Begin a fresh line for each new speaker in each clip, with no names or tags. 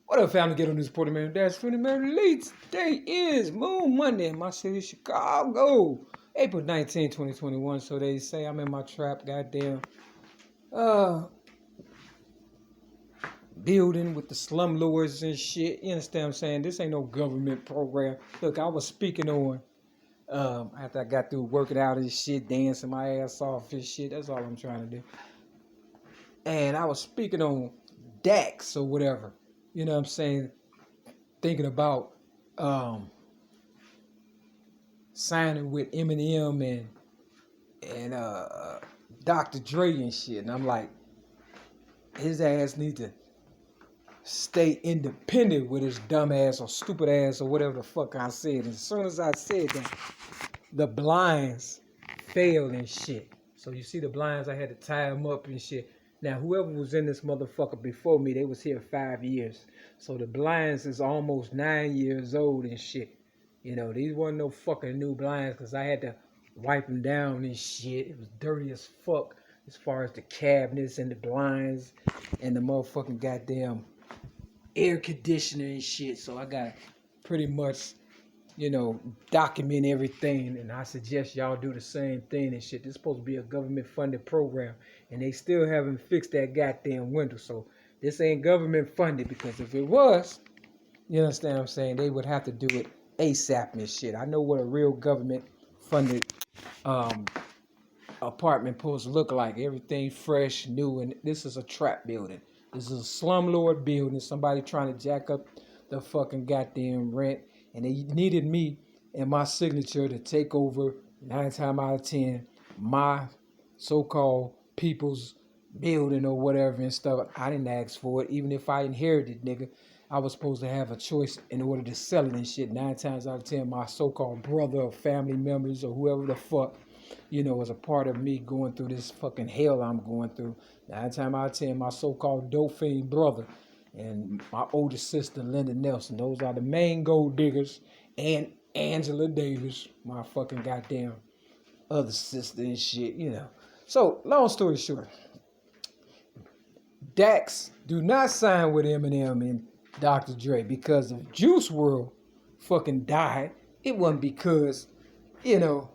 What up, family? Get on this Porter Man Dash 20 man late. Today is Moon Monday in my city, Chicago. April 19, 2021. So they say I'm in my trap, goddamn. Building with the slumlords and shit. You understand what I'm saying? This ain't no government program. Look, I was speaking on after I got through working out and shit, dancing my ass off and shit. That's all I'm trying to do. And I was speaking on DAX or whatever. You know what I'm saying? Thinking about signing with Eminem and Dr. Dre and shit. And I'm like, his ass need to stay independent with his dumb ass or stupid ass or whatever the fuck I said. And as soon as I said that, the blinds failed and shit. So you see the blinds, I had to tie them up and shit. Now, whoever was in this motherfucker before me, they was here 5 years. So the blinds is almost 9 years old and shit. You know, these wasn't no fucking new blinds because I had to wipe them down and shit. It was dirty as fuck as far as the cabinets and the blinds and the motherfucking goddamn air conditioner and shit. So I got pretty much, you know, document everything, and I suggest y'all do the same thing and shit. This is supposed to be a government funded program, and they still haven't fixed that goddamn window. So this ain't government funded, because if it was, you understand what I'm saying, they would have to do it ASAP and shit. I know what a real government funded apartment supposed to look like. Everything fresh, new, and this is a trap building. This is a slumlord building. Somebody trying to jack up the fucking goddamn rent. And they needed me and my signature to take over 9 times out of 10 my so-called people's building or whatever and stuff. I didn't ask for it. Even if I inherited, nigga, I was supposed to have a choice in order to sell it and shit. 9 times out of 10, my so-called brother or family members or whoever the fuck, you know, was a part of me going through this fucking hell I'm going through. 9 times out of 10, my so-called Dauphin brother and my older sister, Linda Nelson. Those are the main gold diggers. And Angela Davis, my fucking goddamn other sister and shit, you know. So, long story short, Dax do not sign with Eminem and Dr. Dre because if Juice WRLD fucking died, it wasn't because, you know,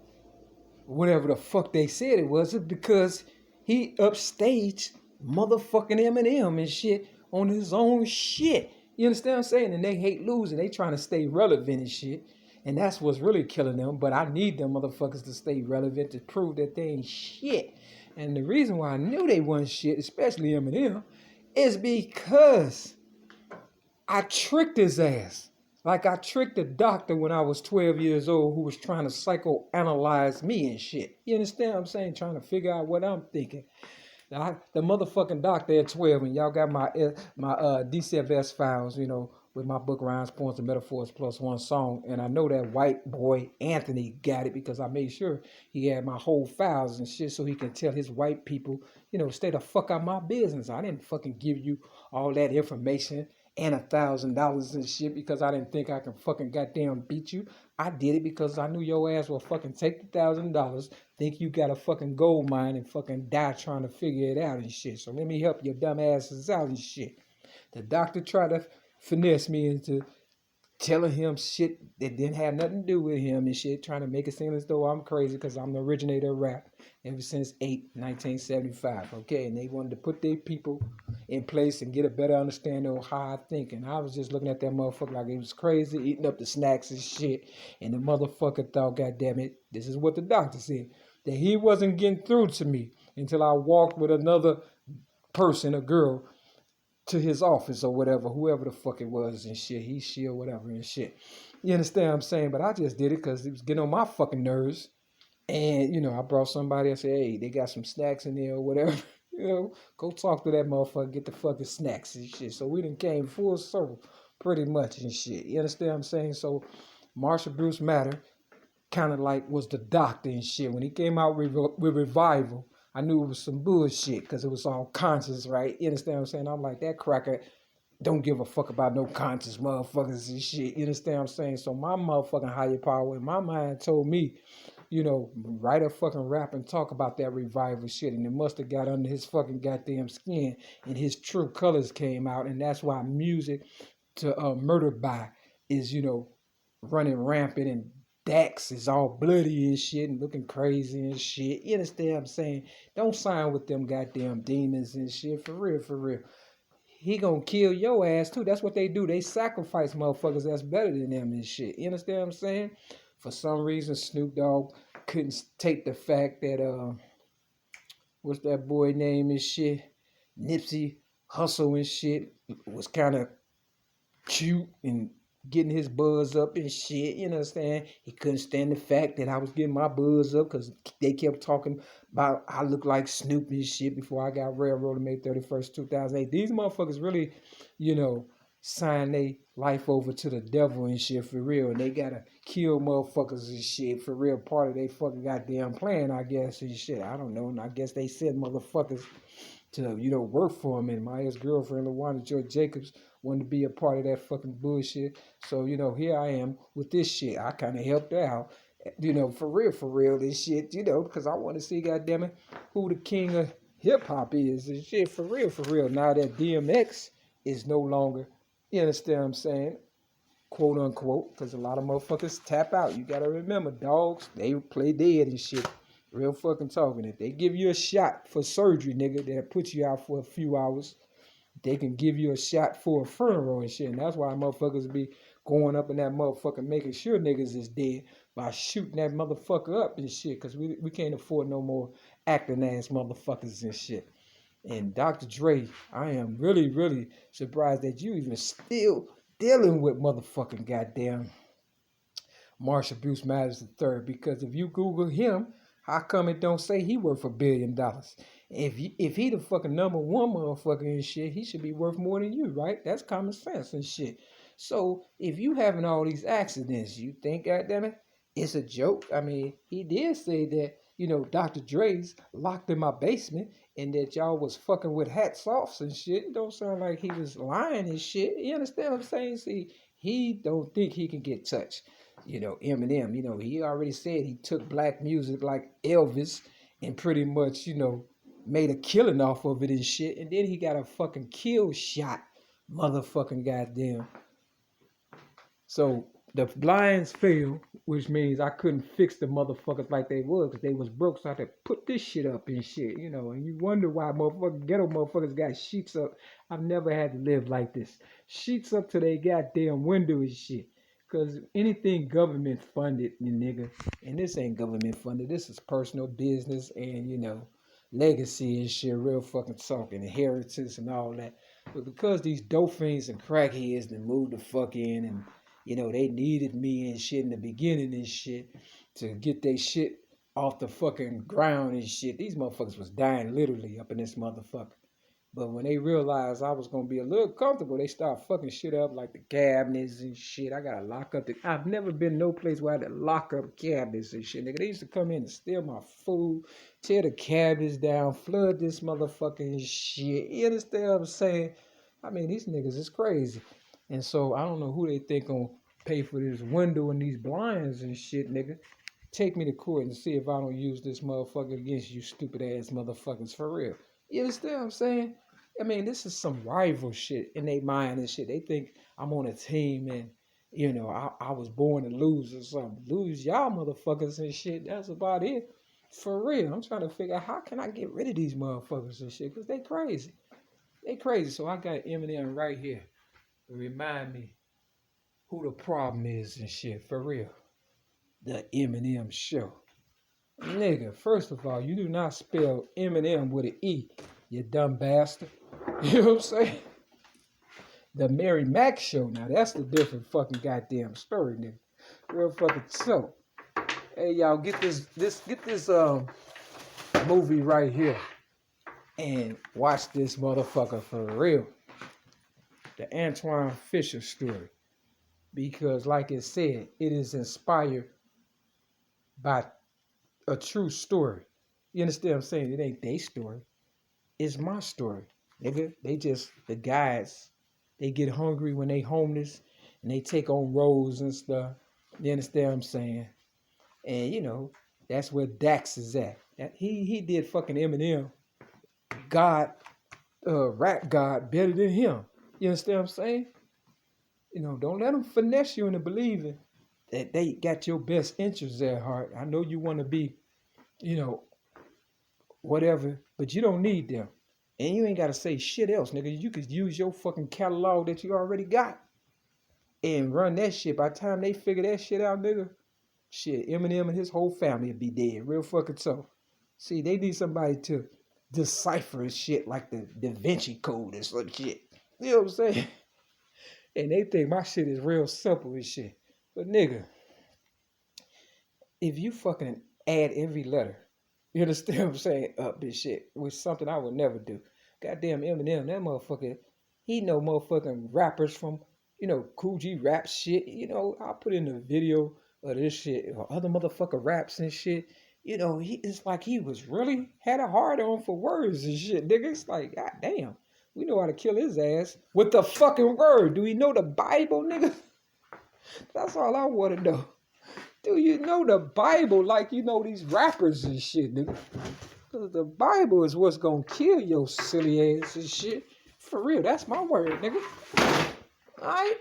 whatever the fuck they said it was. It's because he upstaged motherfucking Eminem and shit on his own shit. You understand what I'm saying? And they hate losing. They trying to stay relevant and shit. And that's what's really killing them. But I need them motherfuckers to stay relevant to prove that they ain't shit. And the reason why I knew they wasn't shit, especially Eminem, is because I tricked his ass. Like I tricked a doctor when I was 12 years old who was trying to psychoanalyze me and shit. You understand what I'm saying? Trying to figure out what I'm thinking. The motherfucking doctor at 12, and y'all got my DCFS files, you know, with my book Rhymes, Poems, and Metaphors plus one song. And I know that white boy Anthony got it because I made sure he had my whole files and shit so he can tell his white people, you know, stay the fuck out of my business. I didn't fucking give you all that information and $1,000 and shit because I didn't think I could fucking goddamn beat you. I did it because I knew your ass will fucking take the $1,000, think you got a fucking gold mine, and fucking die trying to figure it out and shit. So let me help your dumb asses out and shit. The doctor tried to finesse me into telling him shit that didn't have nothing to do with him and shit, trying to make it seem as though I'm crazy because I'm the originator of rap ever since 1975, okay? And they wanted to put their people in place and get a better understanding of how I think. And I was just looking at that motherfucker like he was crazy, eating up the snacks and shit. And the motherfucker thought, goddamn it, this is what the doctor said, that he wasn't getting through to me until I walked with another person, a girl, to his office or whatever, whoever the fuck it was and shit. He, she, or whatever and shit. You understand what I'm saying? But I just did it because it was getting on my fucking nerves. And, you know, I brought somebody and said, hey, they got some snacks in there or whatever. You know, go talk to that motherfucker, get the fucking snacks and shit. So we done came full circle pretty much and shit. You understand what I'm saying? So Marshall Bruce Matter kind of like was the doctor and shit. When he came out with Revival, I knew it was some bullshit because it was all conscious, right? You understand what I'm saying? I'm like, that cracker don't give a fuck about no conscious motherfuckers and shit. You understand what I'm saying? So my motherfucking higher power in my mind told me, you know, write a fucking rap and talk about that Revival shit. And it must have got under his fucking goddamn skin and his true colors came out. And that's why music to murder by is, running rampant, and Dax is all bloody and shit and looking crazy and shit. You understand what I'm saying? Don't sign with them goddamn demons and shit. For real, for real. He gonna kill your ass too. That's what they do. They sacrifice motherfuckers that's better than them and shit. You understand what I'm saying? For some reason, Snoop Dogg couldn't take the fact that what's that boy name and shit? Nipsey Hussle and shit was kind of cute and getting his buzz up and shit. You understand? He couldn't stand the fact that I was getting my buzz up because they kept talking about I look like Snoop and shit before I got railroaded May 31st, 2008. These motherfuckers really, signed their life over to the devil and shit for real. And they gotta kill motherfuckers and shit for real. Part of they fucking goddamn plan, I guess, and shit. I don't know. And I guess they sent motherfuckers to, work for him. And my ex-girlfriend, LaWanda Joy Jacobs, wanted to be a part of that fucking bullshit. So, here I am with this shit. I kind of helped out, for real, this shit, because I want to see, goddammit, who the king of hip-hop is and shit, for real. Now that DMX is no longer, you understand what I'm saying, quote unquote, because a lot of motherfuckers tap out. You got to remember, dogs, they play dead and shit. Real fucking talking. If they give you a shot for surgery, nigga, that puts you out for a few hours, they can give you a shot for a funeral and shit. And that's why motherfuckers be going up in that motherfucker making sure niggas is dead by shooting that motherfucker up and shit. Because we can't afford no more acting ass motherfuckers and shit. And Dr. Dre, I am really, really surprised that you even still dealing with motherfucking goddamn Marshall Bruce Mathers III. Because if you Google him, how come it don't say he worth $1 billion? If he the fucking number one motherfucker and shit, he should be worth more than you, right? That's common sense and shit. So if you having all these accidents, you think, goddammit, it's a joke? I mean, he did say that, Dr. Dre's locked in my basement and that y'all was fucking with hats offs and shit. It don't sound like he was lying and shit. You understand what I'm saying? See, he don't think he can get touched. Eminem, he already said he took black music like Elvis and pretty much, made a killing off of it and shit. And then he got a fucking kill shot, motherfucking goddamn. So the blinds failed, which means I couldn't fix the motherfuckers like they was because they was broke. So I had to put this shit up and shit, and you wonder why ghetto motherfuckers got sheets up. I've never had to live like this. Sheets up to their goddamn window and shit. Because anything government funded, nigga, and this ain't government funded, this is personal business and, legacy and shit, real fucking talking, inheritance and all that. But because these dope fiends and crackheads that moved the fuck in and, they needed me and shit in the beginning and shit to get their shit off the fucking ground and shit, these motherfuckers was dying literally up in this motherfucker. But when they realized I was going to be a little comfortable, they started fucking shit up like the cabinets and shit. I got to lock up I've never been no place where I had to lock up cabinets and shit, nigga. They used to come in and steal my food, tear the cabinets down, flood this motherfucking shit. You understand what I'm saying? I mean, these niggas is crazy. And so I don't know who they think gonna pay for this window and these blinds and shit, nigga. Take me to court and see if I don't use this motherfucker against you stupid ass motherfuckers for real. You understand what I'm saying? I mean, this is some rival shit in their mind and shit. They think I'm on a team and, I was born to lose or something. Lose y'all motherfuckers and shit. That's about it. For real. I'm trying to figure out how can I get rid of these motherfuckers and shit because they crazy. They crazy. So I got Eminem right here to remind me who the problem is and shit. For real. The Eminem Show. Nigga, first of all, you do not spell Eminem with an E, you dumb bastard. You know what I'm saying? The ML-MACK Show, now that's the different fucking goddamn story, nigga. Real fucking so. Hey y'all, get this movie right here and watch this motherfucker for real. The Antoine Fisher story. Because like it said, it is inspired by a true story. You understand what I'm saying? It ain't their story. It's my story. Nigga, the guys, they get hungry when they homeless and they take on roles and stuff. You understand what I'm saying? And, that's where Dax is at. He did fucking Eminem, rap God better than him. You understand what I'm saying? You know, don't let them finesse you into believing that they got your best interests at heart. I know you want to be, you know, whatever, but you don't need them. And you ain't got to say shit else, nigga. You could use your fucking catalog that you already got and run that shit. By the time they figure that shit out, nigga, shit, Eminem and his whole family would be dead. Real fucking so. See, they need somebody to decipher shit like the Da Vinci Code and some shit. You know what I'm saying? And they think my shit is real simple and shit. But nigga, if you fucking add every letter, you understand what I'm saying, up this shit, which is something I would never do. Goddamn Eminem, that motherfucker, he know motherfucking rappers from, you know, Cool G rap shit. You know, I'll put in a video of this shit, or other motherfucker raps and shit. You know, it's like he was really had a hard on for words and shit, nigga. It's like, god damn, we know how to kill his ass with the fucking word. Do we know the Bible, nigga? That's all I want to know. Do you know the Bible like you know these rappers and shit, nigga? Because the Bible is what's going to kill your silly ass and shit. For real, that's my word, nigga. Alright?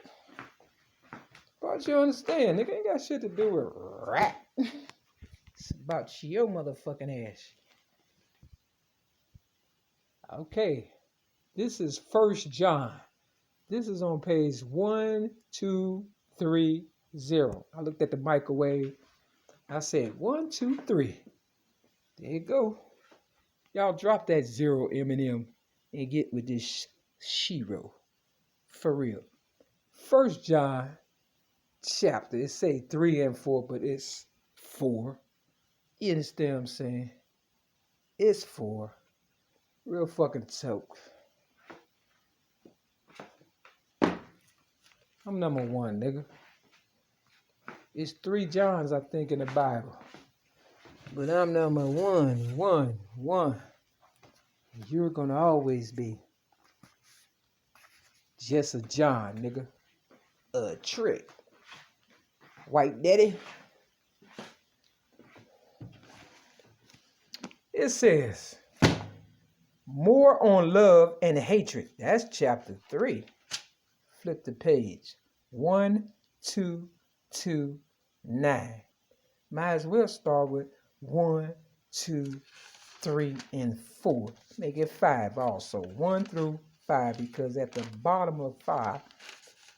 But you understand, nigga, ain't got shit to do with rap. It's about your motherfucking ass. Okay. This is 1 John. This is on page 1230. I looked at the microwave. I said 1, 2, 3. There you go. Y'all drop that 0, Eminem, and get with this shiro. For real. 1 John chapter. It say 3 and 4, but it's 4. You understand what I'm saying? It's 4. Real fucking toke. I'm number 1, nigga. It's 3 Johns, I think, in the Bible. But I'm number 1. You're gonna always be just a John, nigga. A trick. White daddy. It says, more on love and hatred. That's chapter 3. Flip the page. 1, 2, 2, 9. Might as well start with 1, 2, 3, and 4. Make it 5 also. 1 through 5, because at the bottom of 5,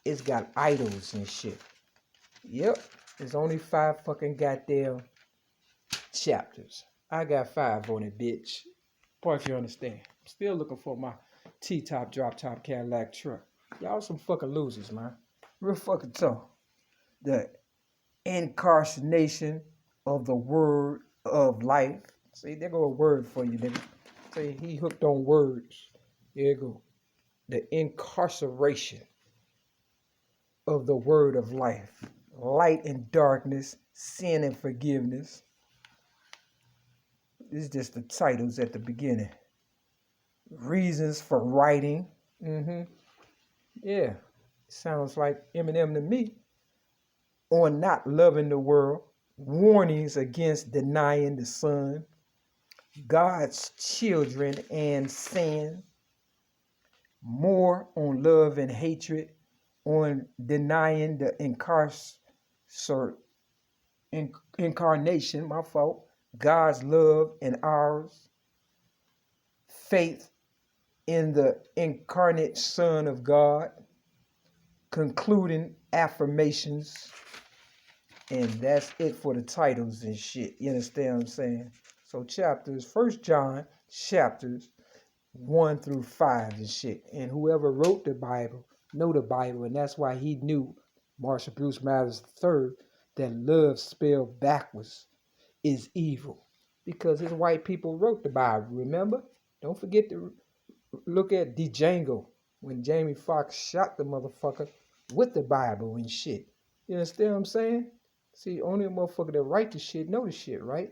it's got idols and shit. Yep. There's only 5 fucking goddamn chapters. I got 5 on it, bitch. Part if you understand. I'm still looking for my T-top, drop-top Cadillac truck. Y'all some fucking losers, man. Real fucking tough. The incarnation of the word of life. See, there go a word for you, nigga. See, he hooked on words. There you go. The incarceration of the word of life. Light and darkness, sin and forgiveness. This is just the titles at the beginning. Reasons for writing. Yeah. Sounds like Eminem to me. On not loving the world. Warnings against denying the Son. God's children and sin. More on love and hatred. On denying the incarnation, my fault. God's love and ours. Faith in the incarnate Son of God. Concluding affirmations. And that's it for the titles and shit. You understand what I'm saying? So chapters, 1 John, chapters 1 through 5 and shit. And whoever wrote the Bible know the Bible. And that's why he knew, Marshall Bruce Mathers III, that love spelled backwards is evil. Because his white people wrote the Bible, remember? Don't forget to look at Django when Jamie Foxx shot the motherfucker with the Bible and shit. You understand what I'm saying? See, only a motherfucker that write the shit know the shit, right?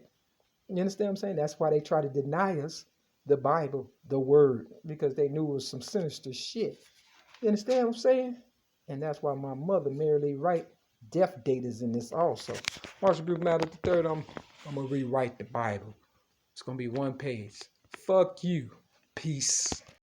You understand what I'm saying? That's why they try to deny us the Bible, the word, because they knew it was some sinister shit. You understand what I'm saying? And that's why my mother, Mary Lee Wright, death date is in this also. Marshall Bruce Mathers III, I'm going to rewrite the Bible. It's going to be 1 page. Fuck you. Peace.